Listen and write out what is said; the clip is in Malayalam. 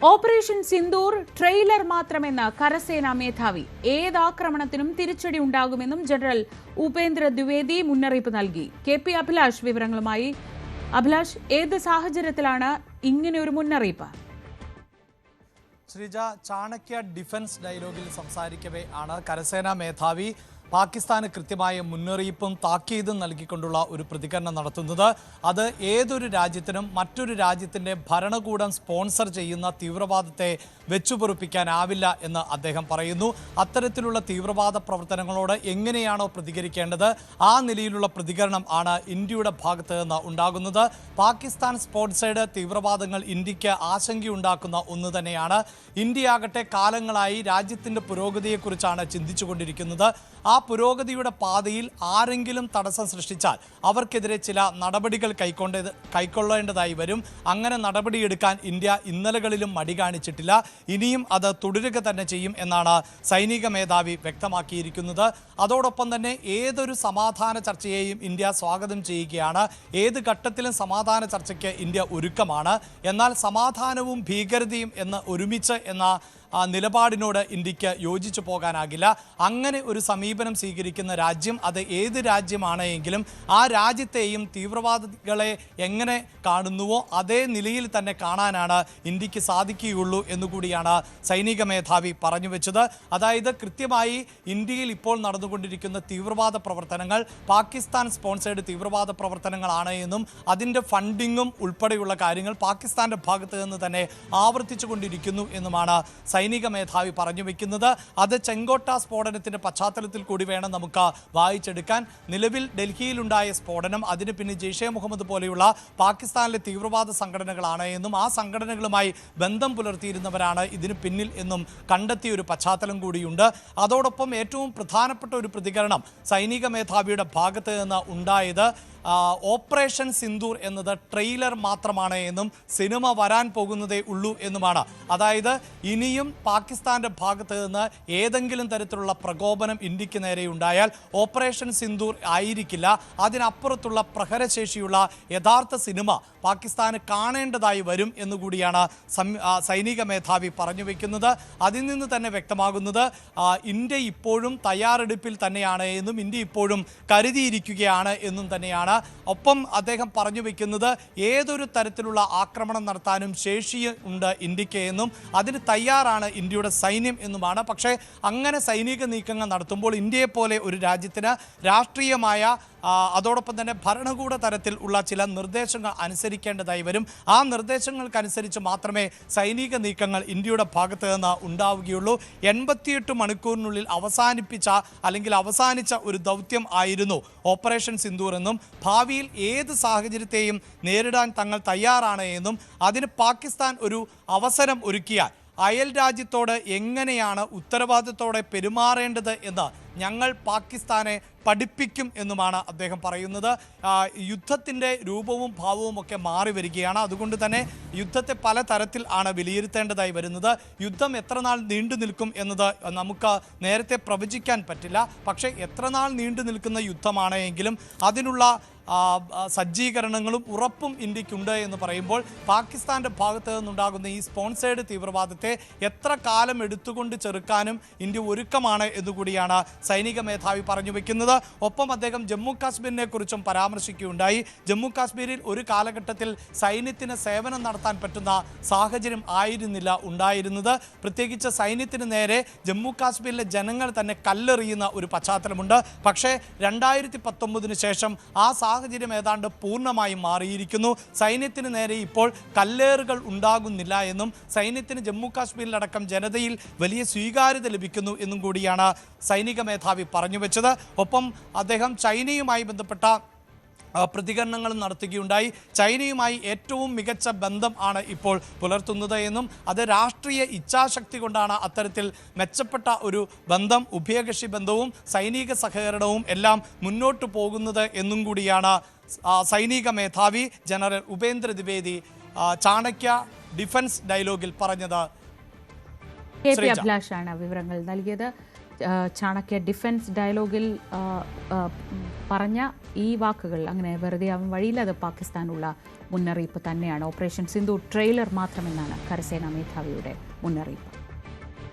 ഓപ്പറേഷൻ സിന്ദൂർ ട്രെയിലർ മാത്രമെന്ന് കരസേനാ മേധാവി. ഏതാക്രമണത്തിനും തിരിച്ചടി ഉണ്ടാകുമെന്നും ജനറൽ ഉപേന്ദ്ര ദ്വിവേദി മുന്നറിയിപ്പ് നൽകി. കെ.പി. അഭിലാഷ് വിവരങ്ങളുമായി. അഭിലാഷ്, ഏത് സാഹചര്യത്തിലാണ് ഇങ്ങനെയൊരു മുന്നറിയിപ്പ്? ശ്രീജ, ചാണക്യ ഡിഫൻസ് ഡയലോഗിൽ സംസാരിക്കവേ ആണ് കരസേനാ മേധാവി പാകിസ്ഥാന് കൃത്യമായ മുന്നറിയിപ്പും താക്കീതും നൽകിക്കൊണ്ടുള്ള ഒരു പ്രതികരണം നടത്തുന്നത്. അത് ഏതൊരു രാജ്യത്തിനും മറ്റൊരു രാജ്യത്തിൻ്റെ ഭരണകൂടം സ്പോൺസർ ചെയ്യുന്ന തീവ്രവാദത്തെ വെച്ചുപൊറുപ്പിക്കാനാവില്ല എന്ന് അദ്ദേഹം പറയുന്നു. അത്തരത്തിലുള്ള തീവ്രവാദ പ്രവർത്തനങ്ങളോട് എങ്ങനെയാണോ പ്രതികരിക്കേണ്ടത് ആ നിലയിലുള്ള പ്രതികരണം ആണ് ഇന്ത്യയുടെ ഭാഗത്ത് നിന്ന് ഉണ്ടാകുന്നത്. പാകിസ്ഥാൻ സ്പോൺസേഡ് തീവ്രവാദങ്ങൾ ഇന്ത്യക്ക് ആശങ്കയുണ്ടാക്കുന്ന ഒന്ന് തന്നെയാണ്. ഇന്ത്യയാകട്ടെ കാലങ്ങളായി രാജ്യത്തിൻ്റെ പുരോഗതിയെക്കുറിച്ചാണ് ചിന്തിച്ചുകൊണ്ടിരിക്കുന്നത്. ആ പുരോഗതിയുടെ പാതയിൽ ആരെങ്കിലും തടസ്സം സൃഷ്ടിച്ചാൽ അവർക്കെതിരെ ചില നടപടികൾ കൈക്കൊള്ളേണ്ടതായി വരും. അങ്ങനെ നടപടിയെടുക്കാൻ ഇന്ത്യ ഇന്നലകളിലും മടി കാണിച്ചിട്ടില്ല. ഇനിയും അത് തുടരുക തന്നെ ചെയ്യും എന്നാണ് സൈനിക മേധാവി വ്യക്തമാക്കിയിരിക്കുന്നത്. അതോടൊപ്പം തന്നെ ഏതൊരു സമാധാന ചർച്ചയെയും ഇന്ത്യ സ്വാഗതം ചെയ്യുകയാണ്. ഏത് ഘട്ടത്തിലും സമാധാന ചർച്ചയ്ക്ക് ഇന്ത്യ ഒരുക്കമാണ്. എന്നാൽ സമാധാനവും ഭീകരതയും എന്ന് ഒരുമിച്ച് എന്ന നിലപാടിനോട് ഇന്ത്യക്ക് യോജിച്ചു പോകാനാകില്ല. അങ്ങനെ ഒരു സമീപനം സ്വീകരിക്കുന്ന രാജ്യം അത് ഏത് രാജ്യമാണെങ്കിലും ആ രാജ്യത്തെയും തീവ്രവാദികളെ എങ്ങനെ കാണുന്നുവോ അതേ നിലയിൽ തന്നെ കാണാനാണ് ഇന്ത്യക്ക് സാധിക്കുകയുള്ളൂ എന്നുകൂടിയാണ് സൈനിക മേധാവി പറഞ്ഞു വെച്ചത്. അതായത് കൃത്യമായി ഇന്ത്യയിൽ ഇപ്പോൾ നടന്നുകൊണ്ടിരിക്കുന്ന തീവ്രവാദ പ്രവർത്തനങ്ങൾ പാകിസ്ഥാൻ സ്പോൺസേഡ് തീവ്രവാദ പ്രവർത്തനങ്ങളാണ് എന്നും അതിൻ്റെ ഫണ്ടിങ്ങും ഉൾപ്പെടെയുള്ള കാര്യങ്ങൾ പാകിസ്ഥാൻ്റെ ഭാഗത്ത് നിന്ന് തന്നെ ആവർത്തിച്ചു കൊണ്ടിരിക്കുന്നു എന്നുമാണ് സൈനിക മേധാവി പറഞ്ഞു വെക്കുന്നത്. അത് ചെങ്കോട്ട സ്ഫോടനത്തിന്റെ പശ്ചാത്തലത്തിൽ കൂടി വേണം നമുക്ക് വായിച്ചെടുക്കാൻ. നിലവിൽ ഡൽഹിയിലുണ്ടായ സ്ഫോടനം അതിന് പിന്നിൽ ജെയ്ഷെ മുഹമ്മദ് പോലെയുള്ള പാകിസ്ഥാനിലെ തീവ്രവാദ സംഘടനകളാണ് എന്നും ആ സംഘടനകളുമായി ബന്ധം പുലർത്തിയിരുന്നവരാണ് ഇതിന് പിന്നിൽ എന്നും കണ്ടെത്തിയ ഒരു പശ്ചാത്തലം കൂടിയുണ്ട്. അതോടൊപ്പം ഏറ്റവും പ്രധാനപ്പെട്ട ഒരു പ്രതികരണം സൈനിക മേധാവിയുടെ ഭാഗത്ത് നിന്ന് ഉണ്ടായത് ഓപ്പറേഷൻ സിന്ദൂർ എന്നത് ട്രെയിലർ മാത്രമാണ് എന്നും സിനിമ വരാൻ പോകുന്നതേ ഉള്ളൂ എന്നുമാണ്. അതായത് ഇനിയും പാകിസ്ഥാൻ്റെ ഭാഗത്ത് നിന്ന് ഏതെങ്കിലും തരത്തിലുള്ള പ്രകോപനം ഇന്ത്യക്ക് നേരെ ഉണ്ടായാൽ ഓപ്പറേഷൻ സിന്ദൂർ ആയിരിക്കില്ല, അതിനപ്പുറത്തുള്ള പ്രഹരശേഷിയുള്ള യഥാർത്ഥ സിനിമ പാകിസ്ഥാന് കാണേണ്ടതായി വരും എന്നുകൂടിയാണ് സൈനിക മേധാവി പറഞ്ഞു വയ്ക്കുന്നത്. അതിൽ നിന്ന് തന്നെ വ്യക്തമാകുന്നത് ഇന്ത്യ ഇപ്പോഴും തയ്യാറെടുപ്പിൽ തന്നെയാണ് എന്നും ഇന്ത്യ ഇപ്പോഴും കരുതിയിരിക്കുകയാണ് എന്നും തന്നെയാണ്. ഒപ്പം അദ്ദേഹം പറഞ്ഞു വയ്ക്കുന്നത് ഏതൊരു തരത്തിലുള്ള ആക്രമണം നടത്താനും ശേഷി ഉണ്ട് ഇന്ത്യക്ക് എന്നും അതിന് തയ്യാറാണ് ഇന്ത്യയുടെ സൈന്യം എന്നുമാണ്. പക്ഷേ അങ്ങനെ സൈനിക നീക്കങ്ങൾ നടത്തുമ്പോൾ ഇന്ത്യയെപ്പോലെ ഒരു രാജ്യത്തിന് രാഷ്ട്രീയമായ അതോടൊപ്പം തന്നെ ഭരണകൂട തരത്തിൽ ഉള്ള ചില നിർദ്ദേശങ്ങൾ അനുസരിക്കേണ്ടതായി വരും. ആ നിർദ്ദേശങ്ങൾക്കനുസരിച്ച് മാത്രമേ സൈനിക നീക്കങ്ങൾ ഇന്ത്യയുടെ ഭാഗത്ത് നിന്ന് ഉണ്ടാവുകയുള്ളൂ. 88 മണിക്കൂറിനുള്ളിൽ അവസാനിച്ച ഒരു ദൗത്യം ആയിരുന്നു ഓപ്പറേഷൻ സിന്ദൂർ എന്നും ഭാവിയിൽ ഏത് സാഹചര്യത്തെയും നേരിടാൻ തങ്ങൾ തയ്യാറാണ് എന്നും അതിന് പാകിസ്ഥാൻ ഒരു അവസരം ഒരുക്കിയാൽ അയൽ രാജ്യത്തോട് എങ്ങനെയാണ് ഉത്തരവാദിത്തത്തോടെ പെരുമാറേണ്ടത് എന്ന് ഞങ്ങൾ പാകിസ്ഥാനെ പഠിപ്പിക്കും എന്നുമാണ് അദ്ദേഹം പറയുന്നത്. യുദ്ധത്തിൻ്റെ രൂപവും ഭാവവും ഒക്കെ മാറി വരികയാണ്. അതുകൊണ്ട് തന്നെ യുദ്ധത്തെ പല തരത്തിൽ ആണ് വിലയിരുത്തേണ്ടതായി വരുന്നത്. യുദ്ധം എത്ര നാൾ നീണ്ടു നിൽക്കും എന്നത് നമുക്ക് നേരത്തെ പ്രവചിക്കാൻ പറ്റില്ല. പക്ഷേ എത്ര നാൾ നീണ്ടു നിൽക്കുന്ന യുദ്ധമാണ് എങ്കിലും അതിനുള്ള സജ്ജീകരണങ്ങളും ഉറപ്പും ഇന്ത്യക്കുണ്ട് എന്ന് പറയുമ്പോൾ പാകിസ്ഥാൻ്റെ ഭാഗത്ത് നിന്നുണ്ടാകുന്ന ഈ സ്പോൺസേഡ് തീവ്രവാദത്തെ എത്ര കാലം എടുത്തുകൊണ്ട് ചെറുക്കാനും ഇന്ത്യ ഒരുക്കമാണ് എന്നുകൂടിയാണ് സൈനിക മേധാവി പറഞ്ഞു വയ്ക്കുന്നത്. ഒപ്പം അദ്ദേഹം ജമ്മു കാശ്മീരിനെ കുറിച്ചും പരാമർശിക്കുകയുണ്ടായി. ജമ്മു കാശ്മീരിൽ ഒരു കാലഘട്ടത്തിൽ സൈന്യത്തിന് സേവനം നടത്താൻ പറ്റുന്ന സാഹചര്യം ആയിരുന്നില്ല ഉണ്ടായിരുന്നത്. പ്രത്യേകിച്ച് സൈന്യത്തിന് നേരെ ജമ്മു കാശ്മീരിലെ ജനങ്ങൾ തന്നെ കല്ലെറിയുന്ന ഒരു പശ്ചാത്തലമുണ്ട്. പക്ഷേ 2019 ശേഷം ആ സാഹചര്യം ഏതാണ്ട് പൂർണ്ണമായും മാറിയിരിക്കുന്നു. സൈന്യത്തിന് നേരെ ഇപ്പോൾ കല്ലേറുകൾ ഉണ്ടാകുന്നില്ല എന്നും സൈന്യത്തിന് ജമ്മു കാശ്മീരിലടക്കം ജനതയിൽ വലിയ സ്വീകാര്യത ലഭിക്കുന്നു എന്നും കൂടിയാണ് സൈനിക മേധാവി പറഞ്ഞു വെച്ചത്. ഒപ്പം അദ്ദേഹം ചൈനയുമായി ബന്ധപ്പെട്ട പ്രതികരണങ്ങളും നടത്തുകയുണ്ടായി. ചൈനയുമായി ഏറ്റവും മികച്ച ബന്ധം ആണ് ഇപ്പോൾ പുലർത്തുന്നത് എന്നും അത് രാഷ്ട്രീയ ഇച്ഛാശക്തി കൊണ്ടാണ് അത്തരത്തിൽ മെച്ചപ്പെട്ട ഒരു ബന്ധം, ഉഭയകക്ഷി ബന്ധവും സൈനിക സഹകരണവും എല്ലാം മുന്നോട്ട് പോകുന്നത് എന്നും കൂടിയാണ് സൈനിക മേധാവി ജനറൽ ഉപേന്ദ്ര ദ്വിവേദി ചാണക്യ ഡിഫൻസ് ഡയലോഗിൽ പറഞ്ഞത്. കെ.പി. അഭിലാഷാണ് വിവരങ്ങൾ നൽകിയത്. ചാണക്യ ഡിഫൻസ് ഡയലോഗിൽ പറഞ്ഞ ഈ വാക്കുകൾ അങ്ങനെ വെറുതെ ആവാൻ വഴിയില്ല. അത് പാകിസ്ഥാനുള്ള മുന്നറിയിപ്പ് തന്നെയാണ്. ഓപ്പറേഷൻ സിന്ദൂർ ട്രെയിലർ മാത്രമെന്നാണ് കരസേനാ മേധാവിയുടെ മുന്നറിയിപ്പ്.